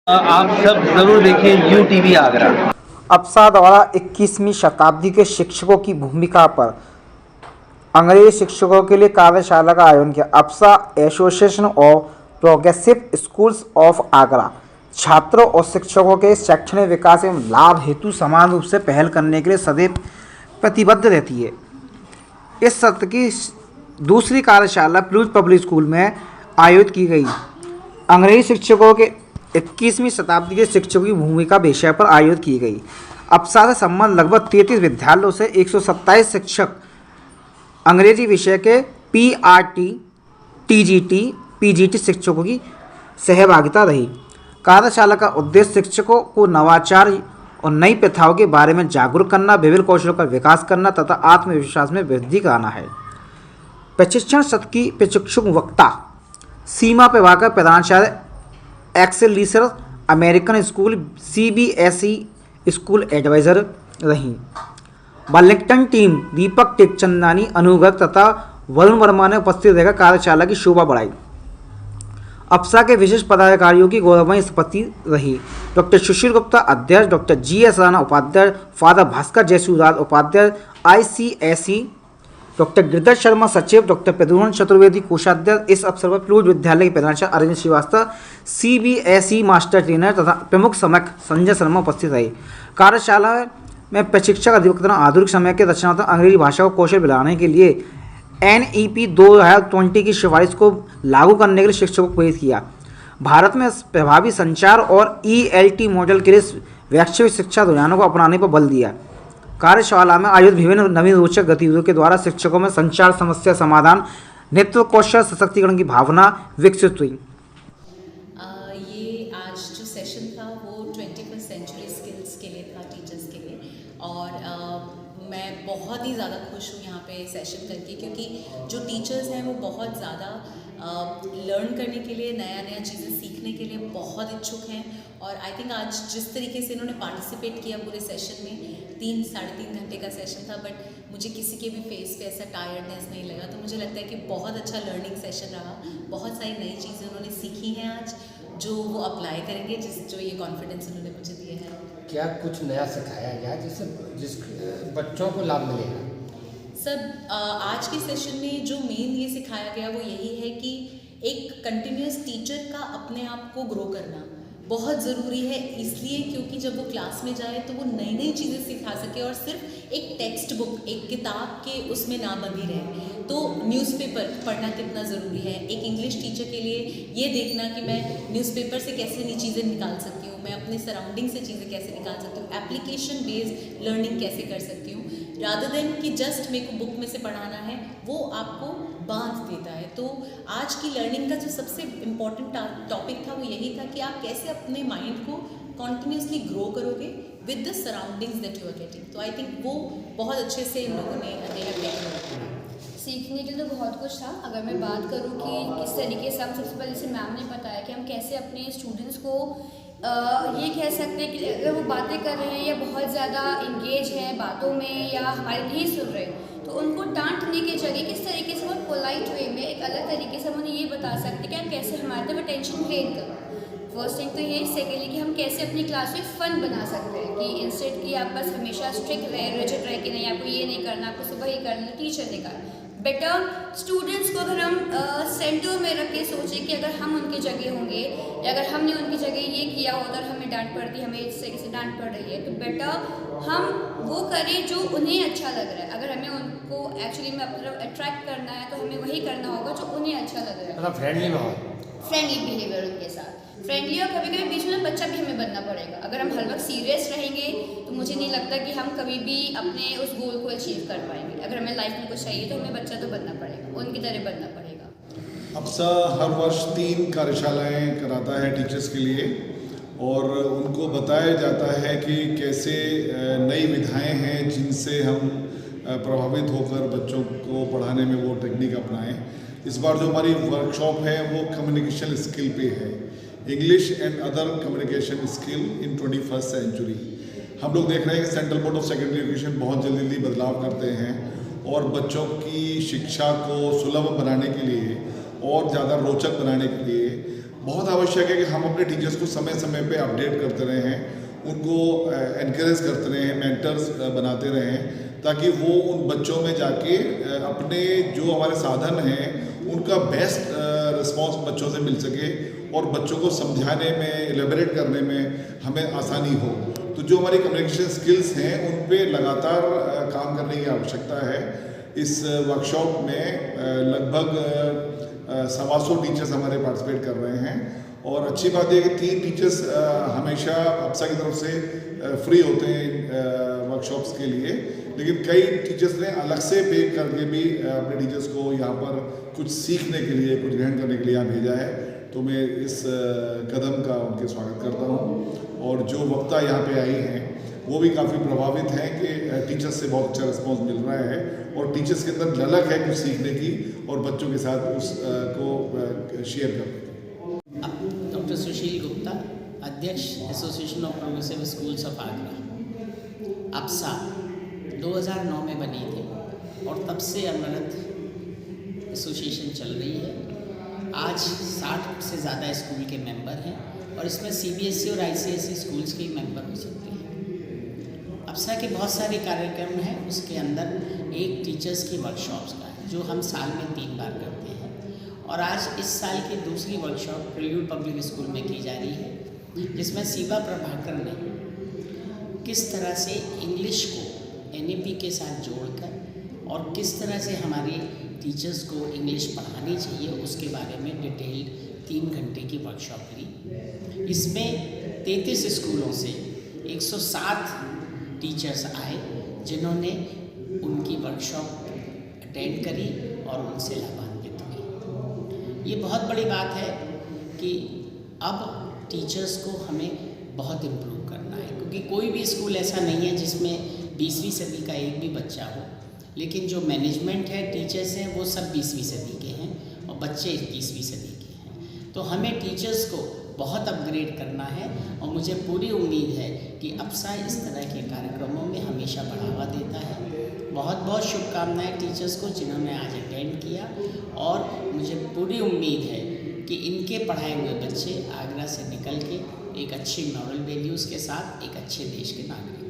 आप सब जरूर देखें यू टीवी आगरा। अप्सा द्वारा 21वीं शताब्दी के शिक्षकों की भूमिका पर अंग्रेजी शिक्षकों के लिए कार्यशाला का आयोजन किया। APSA association of progressive schools of Agra छात्रों और शिक्षकों के शैक्षणिक विकास एवं लाभ हेतु समान रूप से पहल करने के लिए सदैव प्रतिबद्ध रहती है। इस सत्र की दूसरी कार्यशाला प्लूज पब्लिक स्कूल में आयोजित की गई। अंग्रेजी शिक्षकों के 21वीं शताब्दी के शिक्षकों की भूमिका विषय पर आयोजित की गई। अप्सा से संबंध लगभग 33 विद्यालयों से 127 शिक्षक अंग्रेजी विषय के पीआरटी, टीजीटी, पीजीटी शिक्षकों की सहभागिता रही। कार्यशाला का उद्देश्य शिक्षकों को नवाचार और नई प्रथाओं के बारे में जागरूक करना, विभिन्न कौशलों का विकास करना तथा आत्मविश्वास में वृद्धि कराना है। प्रशिक्षण सत्र की प्रशिक्षु वक्ता सीमा प्रभाकर प्रधानाचार्य Excelsior American school CBSE school adviser रहीं। बर्लिंगटन टीम दीपक टेकचंदानी अनुगत तथा वरुण वर्मा ने उपस्थित रहकर कार्यशाला की शोभा बढ़ाई। अप्सा के विशेष पदाधिकारियों की गौरवमयी उपस्थिति रही। डॉक्टर सुशील गुप्ता अध्यक्ष, डॉक्टर जीएस राणा उपाध्यक्ष, फादर भास्कर जयसूराज उपाध्यक्ष आईसीएसई, डॉक्टर गिरधर शर्मा सचिव, डॉक्टर प्रद्युम्न चतुर्वेदी कोषाध्यक्ष। इस अवसर पर प्लूज विद्यालय के प्रधानाचार्य Arvind Srivastava, CBSE master trainer तथा प्रमुख समक संजय शर्मा उपस्थित रहे। कार्यशाला में प्रशिक्षक अधिवक्ता आधुनिक समय के रचनात्मक अंग्रेजी भाषा को कौशल बढ़ाने के लिए एनईपी 2020 की सिफारिश को लागू करने के लिए शिक्षकों को प्रेरित किया। भारत में प्रभावी संचार और ईएलटी मॉडल के लिए वैश्विक शिक्षा रुझानों को अपनाने पर बल दिया। कार्यशाला में आयोजित विभिन्न नवीन रोचक गतिविधियों के द्वारा शिक्षकों में संचार समस्या समाधान, नेतृत्व कौशल, सशक्तिकरण की भावना विकसित हुई। ये आज जो सेशन था वो 21st सेंचुरी स्किल्स के लिए था, टीचर्स के लिए। और मैं बहुत ही ज़्यादा खुश हूँ यहाँ पे सेशन करके, क्योंकि जो टीचर्स हैं वो बहुत ज़्यादा लर्न करने के लिए, नया नया चीज़ें सीखने के लिए बहुत इच्छुक हैं। और आई थिंक आज जिस तरीके से इन्होंने पार्टिसिपेट किया पूरे सेशन में, 3-3.5 घंटे का सेशन था, बट मुझे किसी के भी फेस पे ऐसा टायर्डनेस नहीं लगा। तो मुझे लगता है कि बहुत अच्छा लर्निंग सेशन रहा। बहुत सारी नई चीज़ें उन्होंने सीखी हैं आज, जो वो अप्लाई करेंगे, जो ये कॉन्फिडेंस उन्होंने मुझे दिया है। क्या कुछ नया सिखाया गया जिस बच्चों को लाभ मिलेगा? सर, आज के सेशन में जो मेन ये सिखाया गया वो यही है कि एक कंटिन्यूस टीचर का अपने आप को ग्रो करना बहुत ज़रूरी है, इसलिए क्योंकि जब वो क्लास में जाए तो वो नई नई चीज़ें सिखा सके और सिर्फ एक टेक्स्ट बुक, एक किताब के उसमें ना बंधी रहे। तो न्यूज़पेपर पढ़ना कितना ज़रूरी है। एक इंग्लिश टीचर के लिए ये देखना कि मैं न्यूज़पेपर से कैसे नई चीज़ें निकाल सकती हूँ, मैं अपने सराउंडिंग से चीज़ें कैसे निकाल सकती हूँ, एप्लीकेशन बेस्ड लर्निंग कैसे कर सकती हूँ, रादर देन कि जस्ट मेरे को बुक में से पढ़ाना है, वो आपको बांध देता है। तो आज की लर्निंग का जो सबसे इम्पॉर्टेंट टॉपिक था वो यही था कि आप कैसे अपने माइंड को कॉन्टिन्यूसली ग्रो करोगे with the surroundings that you are getting. तो आई थिंक वो बहुत अच्छे से इन लोगों ने सीखने के लिए तो बहुत कुछ था। अगर मैं बात करूं कि किस तरीके से हम, सबसे पहले से मैम ने बताया कि हम कैसे अपने स्टूडेंट्स को ये कह सकते हैं कि अगर वो बातें कर रहे हैं या बहुत ज़्यादा इंगेज हैं बातों में या हमारे नहीं सुन रहे, तो उनको डांटने के जगह किस तरीके से वो पोलाइट वे में एक अलग तरीके से हम उन्हें ये बता सकते हैं कि आप कैसे हमारे तरफ अटेंशन गेन करो। फर्स्ट थिंग तो ये। सेकेंडली कि हम कैसे अपनी क्लास में फ़न बना सकते हैं, कि इंस्टेड कि आप बस हमेशा स्ट्रिक्ट रहे, रिजिड रहे कि नहीं आपको ये नहीं करना, आपको सुबह ही करना, टीचर ने कहा। बेटर स्टूडेंट्स को अगर हम सेंटर में रख के सोचें कि अगर हम उनकी जगह होंगे या अगर हमने उनकी जगह ये किया होता और हमें डांट पड़ती, हमें इस तरीके से डांट पड़ रही है, तो बेटर हम वो करें जो उन्हें अच्छा लग रहा है। अगर हमें उनको एक्चुअली में अपनी तरफ अट्रैक्ट करना है तो हमें वही करना होगा जो उन्हें अच्छा लग रहा है। मतलब फ्रेंडली माहौल, फ्रेंडली बिहेवियर उनके साथ, फ्रेंडली। और कभी कभी बीच में बच्चा भी हमें बनना पड़ेगा। अगर हम हर वक्त सीरियस रहेंगे तो मुझे नहीं लगता कि हम कभी भी अपने उस गोल को अचीव कर पाएंगे। अगर हमें लाइफ में कुछ चाहिए तो हमें बच्चा तो बनना पड़ेगा, उनकी तरह बनना पड़ेगा। अप्सा हर वर्ष 3 कार्यशालाएं कराता है टीचर्स के लिए, और उनको बताया जाता है कि कैसे नई विधाएं हैं जिनसे हम प्रभावित होकर बच्चों को पढ़ाने में वो टेक्निक अपनाएं। इस बार जो हमारी वर्कशॉप है वो कम्युनिकेशन स्किल पे है, English and other communication skill in 21st century. हम लोग देख रहे हैं कि central board of secondary education बहुत जल्दी बदलाव करते हैं और बच्चों की शिक्षा को सुलभ बनाने के लिए और ज़्यादा रोचक बनाने के लिए बहुत आवश्यक है कि हम अपने टीचर्स को समय समय पे अपडेट करते रहे हैं, उनको एनकरेज करते रहे हैं, मेंटर्स बनाते रहे हैं, ताकि वो उन बच्चों में जाके अपने जो हमारे साधन हैं उनका बेस्ट रिस्पांस बच्चों से मिल सके और बच्चों को समझाने में, एलेबरेट करने में हमें आसानी हो। तो जो हमारी कम्युनिकेशन स्किल्स हैं उन पे लगातार काम करने की आवश्यकता है। इस वर्कशॉप में लगभग 125 टीचर्स हमारे पार्टिसिपेट कर रहे हैं और अच्छी बात यह है कि 3 टीचर्स हमेशा अप्सा की तरफ से फ्री होते हैं वर्कशॉप्स के लिए, लेकिन कई टीचर्स ने अलग से पे करके भी अपने टीचर्स को यहाँ पर कुछ सीखने के लिए, कुछ ग्रहण करने के लिए यहाँ भेजा है। तो मैं इस कदम का उनके स्वागत करता हूँ और जो वक्ता यहाँ पे आई हैं वो भी काफ़ी प्रभावित हैं कि टीचर्स से बहुत अच्छा रिस्पॉन्स मिल रहा है और टीचर्स के अंदर झलक है कुछ सीखने की और बच्चों के साथ उसको शेयर करने की। डॉक्टर सुशील गुप्ता, अध्यक्ष association of progressive schools of Agra. APSA 2009 में बनी थी और तब से अमृत एसोसिएशन चल रही है। आज 60 से ज़्यादा स्कूल के मेंबर हैं और इसमें CBSE और ICSE स्कूल्स के मेंबर हो सकते हैं। अप्सा के बहुत सारे कार्यक्रम हैं, उसके अंदर एक टीचर्स की वर्कशॉप्स का है जो हम साल में 3 बार करते हैं और आज इस साल की दूसरी वर्कशॉप प्रिल्यूड पब्लिक स्कूल में की जा रही है, जिसमें सीबा प्रभाकर ने किस तरह से इंग्लिश को NEP के साथ जोड़कर और किस तरह से हमारे टीचर्स को इंग्लिश पढ़ानी चाहिए उसके बारे में डिटेल्ड 3 घंटे की वर्कशॉप ली। इसमें 33 स्कूलों से 107 टीचर्स आए जिन्होंने उनकी वर्कशॉप अटेंड करी और उनसे लाभान्वित हुई। ये बहुत बड़ी बात है कि अब टीचर्स को हमें बहुत इम्प्रूव करना है, क्योंकि कोई भी स्कूल ऐसा नहीं है जिसमें 20वीं सदी का एक भी बच्चा हो, लेकिन जो मैनेजमेंट है, टीचर्स हैं, वो सब 20वीं सदी के हैं और बच्चे 21वीं सदी के हैं। तो हमें टीचर्स को बहुत अपग्रेड करना है और मुझे पूरी उम्मीद है कि अप्सा इस तरह के कार्यक्रमों में हमेशा बढ़ावा देता है। बहुत बहुत शुभकामनाएं टीचर्स को जिन्होंने आज अटेंड किया और मुझे पूरी उम्मीद है कि इनके पढ़ाए हुए बच्चे आगरा से निकल के एक अच्छी मॉरल वैल्यूज़ के साथ एक अच्छे देश के नागरिक